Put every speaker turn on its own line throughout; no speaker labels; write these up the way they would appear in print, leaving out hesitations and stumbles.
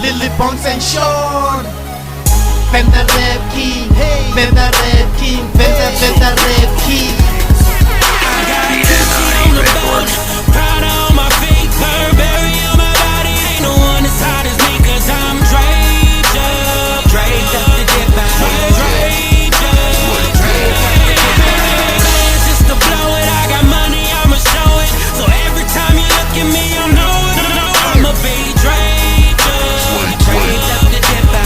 Lily Bongz and Sean. Vendarap king, Vendarap king, Vendarap king.
I got a Gucci on the belt, Prada on my feet, Burberry on my body. Ain't no one as hot as me, 'cause I'm draped up to get by. Draped up to get by. Plans just to blow it. I got money, I'ma show it. So every time you look at me, I know I'ma be draped up to get by.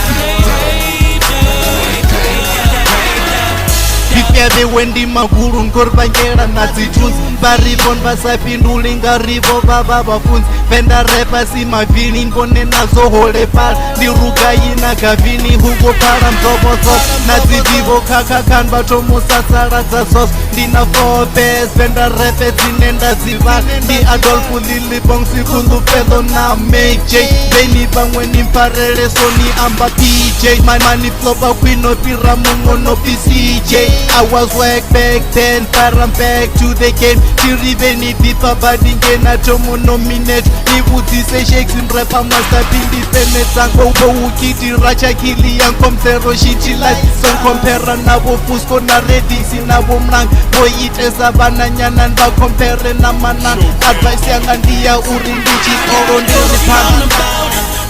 Vipyave wendi maguru nkorvangera nadzitunzi varivon vasapinduli ngarivo vava vafunzi Vendarap asimavhini mbone nazo holepal ndirugaina gavhini hukopara mzovosos nadzivivo kakakan vatomusasaradza sos ndina fopes Vendarap dzine ndadziva ndi adolfu Lily Bongz kulupelo na Make J veni vamwe nimparele soni amba PJ mani flopa kwinopira mungonopi CJ I was work back then, but I'm back to the game. Tiriveni pipa badingena tomo nominate. Nibutise shakes in rapper master bindi pene zango ukiti racha kili yanko mzero shiti light. Son compare nabo fusko na redisi nabo mlang. Boy itesa bananyana nba compare na manan. Advice yanga ndiya urindichi oro ndoni pan.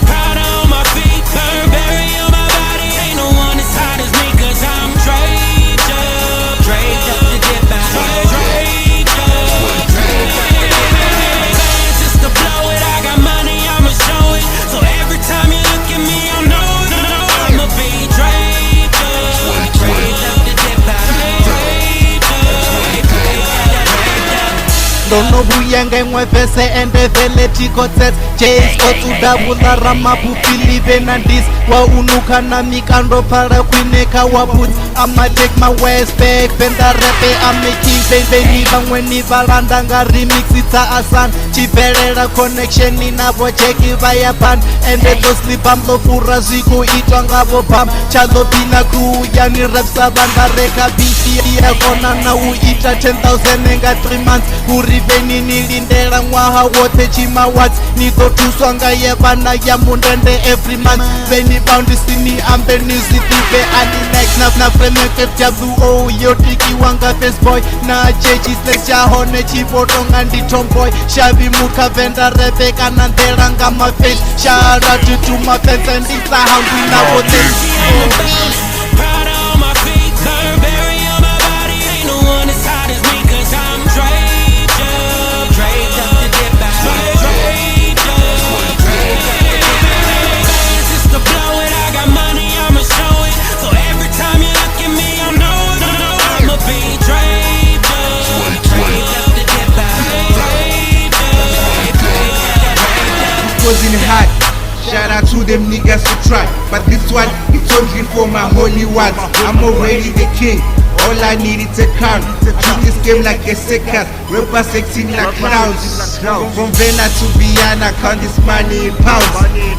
Prada on my feet, Burberry on my body. Ain't no one as hot as me, 'cause I'm draped up to get by. Draped up to get by. Plans just to blow it. I got money, I'ma show it. So every time you look at me, I know I'ma be draped up to get by. Draped up.
Dono buyanga imwe vese ende vele tikotet James otudabula ramapupili venandis wa unuka na mikando para kwineka waput I'ma take my ways back Vendarap I'm making veni vamwe ni valanda nga remix ita asan chivelela connection inavo cheki vaya pan ende to sleep amlo fura ziko itwa ngavo pam chalo pina crew yani rapsa Vendarap biti ya kona na uita 10,000 nga 3 months veni nilindela mwaha wote chima watts nitotuswa ngaye vana ya mundende every month veni boundisini ambe nizidive ani na fremeket WO yotiki wanga faceboy na chechi slexcha hone chivotonga ndi tomboy shavi muka Vendarap kana ndela nga maface shout out to my fans and it's a hungry now what
Prada on my feet, Burberry on my body. Ain't no one as hot as me, 'cause I'm draped up to get by. Draped up to get by. Plans just to blow it. I got money, I'ma show it. So every time you look at me, I know I'ma be draped up to get by. Draped up.
Wasn't hot. Shout out to them niggas who try, but this one it's only for my holy ones. I'm already the king. All I need is a crown. Treat this game like a circus. Rappers acting like clowns. From Vena to Vienna, count this money in pounds.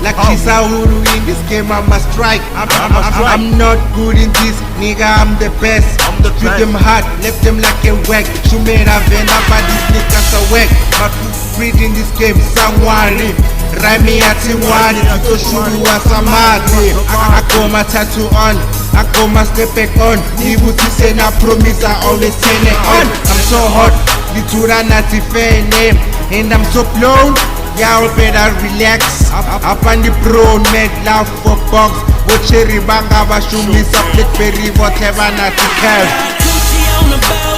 Like Kisahuru in this game, I'm a strike. I'm not good in this, nigga. I'm the best. Treat them hard, left them like a whack. Shumera Vena, but these niggas are whack. My footprint in this game, someone. Rami ati wani, tutoshuru wa samadi. I got my tattoo on, I got my step back on. Nibutise na promise, I always turn it on. I'm so hot, litura nati fair name. And I'm so blown, y'all better relax. Up on the brown, made love for Bongz. Bocheri banga bashumi, sa plate berry, whatever nati cash.
Gucci on the belt.